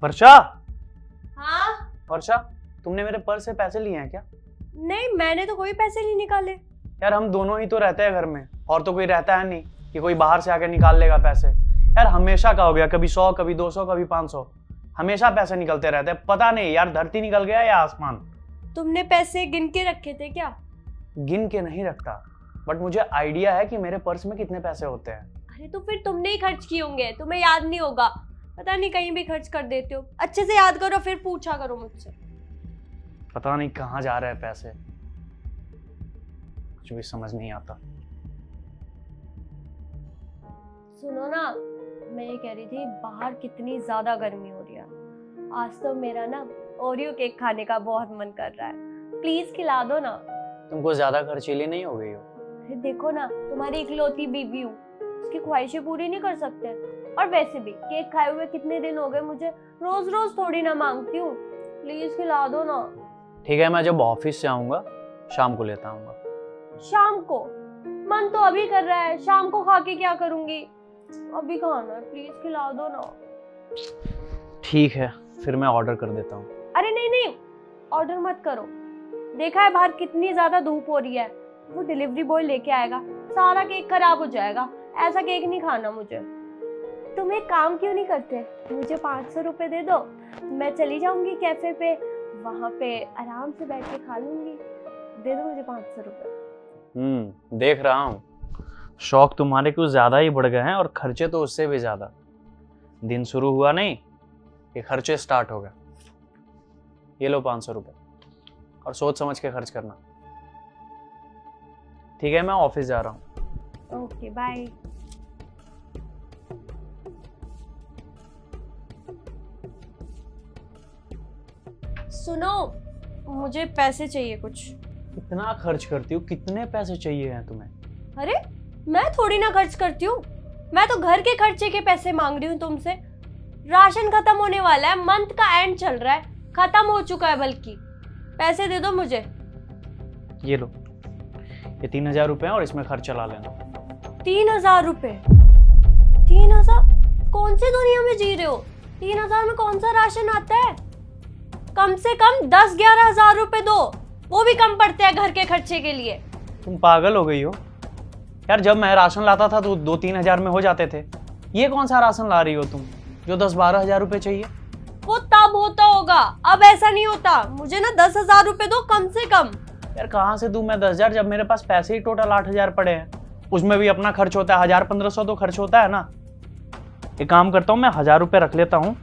वर्षा। हाँ? वर्षा, तुमने मेरे पर्स से पैसे लिए हैं क्या? नहीं, मैंने तो कोई पैसे नहीं निकाले। यार हम दोनों ही तो रहते हैं घर में, और तो कोई रहता है नहीं कि कोई बाहर से आकर निकाल लेगा पैसे। यार हमेशा का हो गया, कभी 100, कभी 200, कभी 500, हमेशा पैसे निकलते रहते हैं। पता नहीं यार, धरती निकल गया या आसमान। तुमने पैसे गिन के रखे थे क्या? गिन के नहीं रखता, बट मुझे आइडिया है कि मेरे पर्स में कितने पैसे होते हैं। अरे तो फिर तुमने ही खर्च किए होंगे, तुम्हें याद नहीं होगा। पता नहीं कहीं भी खर्च कर देते हो। अच्छे से याद करो, फिर पूछा करो मुझसे। पता नहीं कहाँ जा रहे हैं पैसे, कुछ भी समझ नहीं आता। सुनो ना, मैं ये कह रही थी, बाहर कितनी ज्यादा गर्मी हो रही है। आज तो मेरा ना ओरियो केक खाने का बहुत मन कर रहा है। प्लीज खिला दो ना। तुमको ज्यादा खर्चीली नहीं हो गई हो? अरे देखो ना, तुम्हारी इकलौती बीवी हूँ, उसकी ख्वाहिशें पूरी नहीं कर सकते। और वैसे भी केक खाए हुए कितने दिन हो गए मुझे, रोज रोज थोड़ी ना मांगती हूँ। प्लीज खिला दो ना। ठीक है, मैं जब ऑफिस से आऊंगा शाम को लेता आऊंगा। शाम को? मन तो अभी कर रहा है, शाम को खा के क्या करूंगी? अभी खाना है, प्लीज खिला दो ना। ठीक है, फिर मैं ऑर्डर कर देता हूँ। अरे नहीं नहीं, ऑर्डर मत करो। देखा है बाहर कितनी ज्यादा धूप हो रही है, वो डिलीवरी बॉय लेके आएगा, सारा केक खराब हो जाएगा। ऐसा केक नहीं खाना मुझे। तुम एक काम क्यों नहीं करते, मुझे 500 रुपए दे दो, मैं चली जाऊंगी कैफे पे, वहां पे आराम से बैठ के खा लूंगी। दे दो मुझे 500 रुपए। देख रहा हूँ, शौक तुम्हारे कुछ ज्यादा ही बढ़ गए हैं और खर्चे तो उससे भी ज्यादा। दिन शुरू हुआ नहीं, ये खर्चे स्टार्ट हो गए। ये लो 500 रुपए, और सोच समझ के खर्च करना। ठीक है, मैं ऑफिस जा रहा हूँ। Okay bye. सुनो, मुझे पैसे चाहिए कुछ। इतना खर्च करती हो, कितने पैसे चाहिए हैं तुम्हें? अरे मैं थोड़ी ना खर्च करती हूँ, मैं तो घर के खर्चे के पैसे मांग रही हूँ तुमसे। राशन खत्म होने वाला है, मंथ का एंड चल रहा है, खत्म हो चुका है बल्कि। पैसे दे दो मुझे। ये लो, ये 3000 रुपए हैं और इसमें खर्च चला लेना। 3000 रुपए? 3000? कौन सी दुनिया में जी रहे हो? 3000 में कौन सा राशन आता है? कम से कम 10-11 हजार रुपए दो, वो भी कम पड़ते हैं घर के खर्चे के लिए। तुम पागल हो गई हो यार, जब मैं राशन लाता था तो 2-3 हजार में हो जाते थे। ये कौन सा राशन ला रही हो तुम जो 10-12 हजार रुपए चाहिए? वो तब होता होगा, अब ऐसा नहीं होता। मुझे ना 10,000 रुपए दो कम से कम। यार कहाँ से दूं मैं 10,000, जब मेरे पास पैसे ही टोटल 8,000 पड़े हैं। उसमें भी अपना खर्च होता है, 1000-1500 तो खर्च होता है ना। एक काम करता हूँ, मैं 1000 रुपए रख लेता हूँ,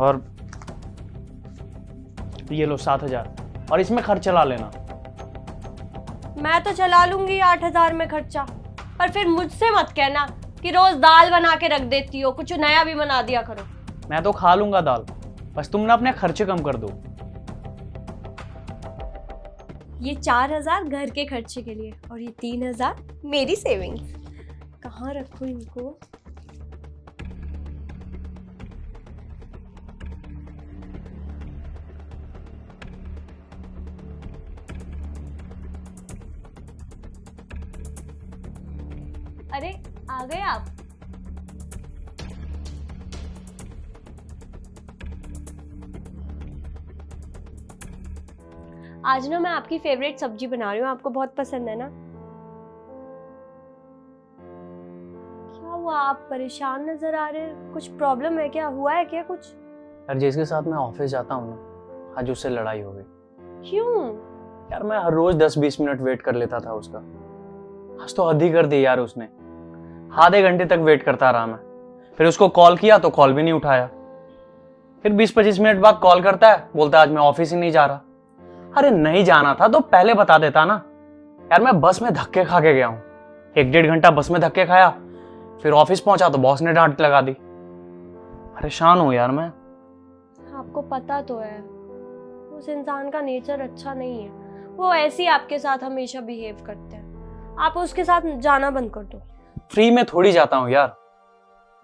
और ये लो 7,000, और इसमें खर्च चला लेना। मैं तो चला लूंगी 8,000 में खर्चा, पर फिर मुझसे मत कहना कि रोज दाल बना के रख देती हो, कुछ नया भी बना दिया करो। मैं तो खा लूंगा दाल, बस तुम ना अपने खर्चे कम कर दो। ये 4,000 घर के खर्चे के लिए, और ये 3,000 मेरी सेविंग्स। कहाँ रखूं इनको? अरे आ गए आप? आज ना मैं आपकी फेवरेट सब्जी बना रही हूँ, आपको बहुत पसंद है ना? क्या हुआ, आप परेशान नजर आ रहे हैं? कुछ प्रॉब्लम है क्या? हुआ है क्या कुछ? यार जिसके साथ मैं ऑफिस जाता हूँ ना, आज उससे लड़ाई हो गई। क्यों? यार मैं हर रोज 10-20 मिनट वेट कर लेता था उसका, आज तो हद ही कर दी यार उसने। आधे घंटे तक वेट करता रहा मैं, फिर उसको कॉल किया तो कॉल भी नहीं उठाया। फिर 20-25 मिनट बाद कॉल करता है, बोलता है आज मैं ऑफिस ही नहीं जा रहा। अरे नहीं जाना था तो पहले बता देता ना यार। मैं बस में धक्के खा के गया हूँ, 1-1.5 घंटा बस में धक्के खाया, फिर ऑफिस पहुंचा तो बॉस ने डांट लगा दी। परेशान हूँ यार मैं। आपको पता तो है उस इंसान का नेचर अच्छा नहीं है, वो ऐसे ही आपके साथ हमेशा बिहेव करते हैं। आप उसके साथ जाना बंद कर दो। फ्री में थोड़ी जाता हूँ यार,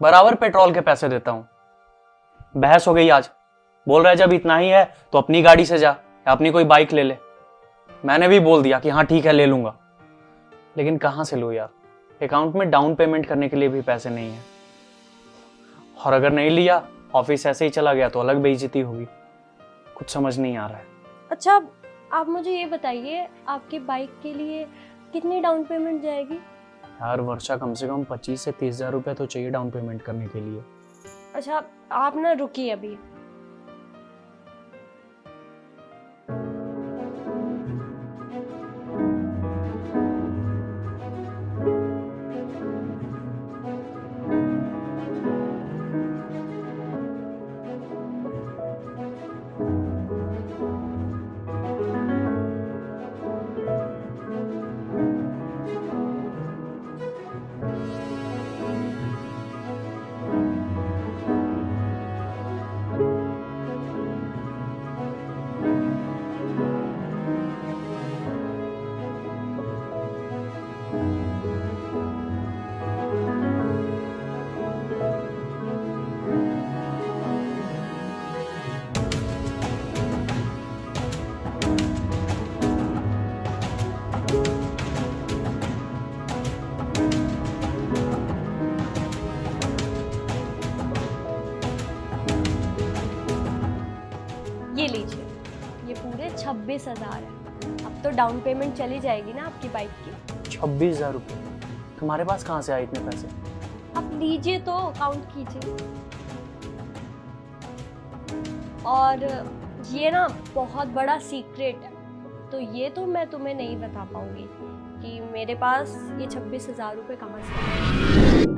बराबर पेट्रोल के पैसे देता हूँ। बहस हो गई आज, बोल रहा है जब इतना ही है तो अपनी गाड़ी से जा, या अपनी कोई बाइक ले ले। मैंने भी बोल दिया कि हाँ ठीक है ले लूंगा, लेकिन कहाँ से लूँ यार, अकाउंट में डाउन पेमेंट करने के लिए भी पैसे नहीं है। और अगर नहीं लिया ऑफिस ऐसे ही चला गया तो अलग बेइज्जती होगी। कुछ समझ नहीं आ रहा है। अच्छा, आप मुझे ये बताइए, आपकी बाइक के लिए कितनी डाउन पेमेंट जाएगी? यार वर्षा, कम से कम 25 से 30 हज़ार रुपये तो चाहिए डाउन पेमेंट करने के लिए। अच्छा, आप ना रुकिए अभी। ये लीजिए, ये पूरे 26,000 है। अब तो डाउन पेमेंट चली जाएगी ना आपकी बाइक की। 26,000 रुपये? तुम्हारे पास कहाँ से आए इतने पैसे? आप लीजिए तो काउंट कीजिए। और ये ना बहुत बड़ा सीक्रेट है, तो ये तो मैं तुम्हें नहीं बता पाऊंगी कि मेरे पास ये 26,000 रुपये कहाँ से आए।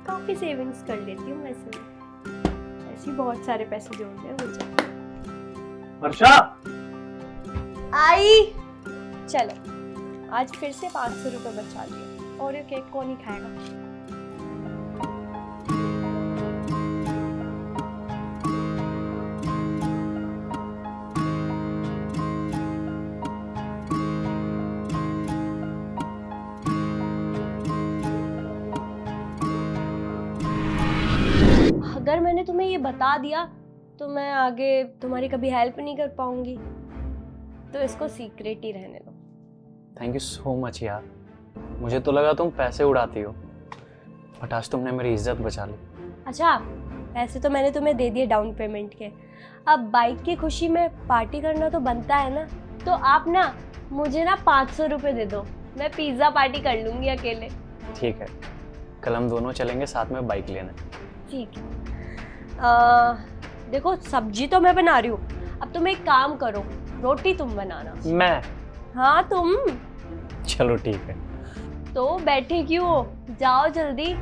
काफी सेविंग्स कर लेती हूँ वैसे। ऐसे ही बहुत सारे पैसे जोड़ने हैं मुझे। वर्षा, आई, चलो आज फिर से 500 रुपये बचा लिए। और ये केक कौन ही खाएगा? अगर मैंने तुम्हें ये बता दिया तो मैं आगे तुम्हारी कभी हेल्प नहीं कर पाऊंगी, तो इसको सीक्रेट ही रहने दो। थैंक यू सो मच यार। मुझे तो लगा तुम पैसे उड़ाती हो, बट आज तुमने मेरी इज्जत बचा ली। अच्छा, पैसे तो मैंने तुम्हें दे दिए डाउन पेमेंट के। अब बाइक की खुशी में पार्टी करना तो बनता है ना, तो आप ना मुझे ना 500 रुपये दे दो, मैं पिज़्ज़ा पार्टी कर लूँगी अकेले। ठीक है, कल हम दोनों चलेंगे साथ में बाइक लेने। ठीक है। देखो सब्जी तो मैं बना रही हूँ, अब तुम एक काम करो, रोटी तुम बनाना। मैं? हाँ तुम। चलो ठीक है। तो बैठे क्यों हो, जाओ जल्दी।